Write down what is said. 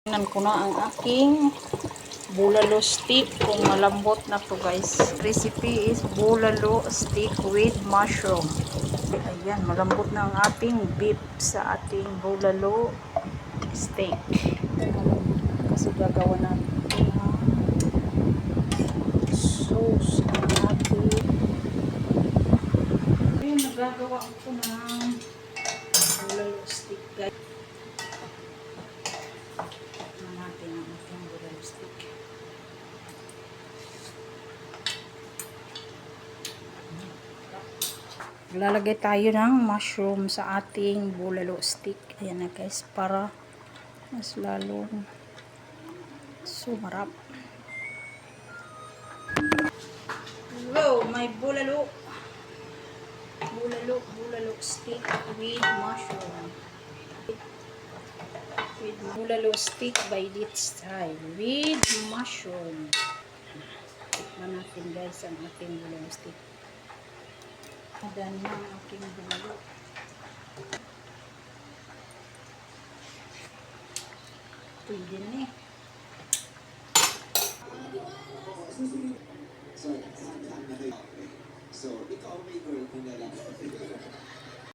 Tingnan ko na ang aking bulalo stick kung malambot na to guys. Recipe is bulalo stick with mushroom. Ayan, malambot na ang ating beef sa ating bulalo steak. Malambot na kasi gagawa natin ito na sauce ang ating. Ayun, nagagawa ko ng bulalo stick guys. Natin ang ating bulalo stick. Lalagay tayo ng mushroom sa ating bulalo stick. Ayan na guys, para mas lalong sumarap. Wow, may bulalo stick with mushroom. With bulalo stick by this style with mushroom. Tikman natin guys ang ating bulalo stick. Adan na ang ating bulalo. Pwede na eh. So, ikaw may girlfriend na lang.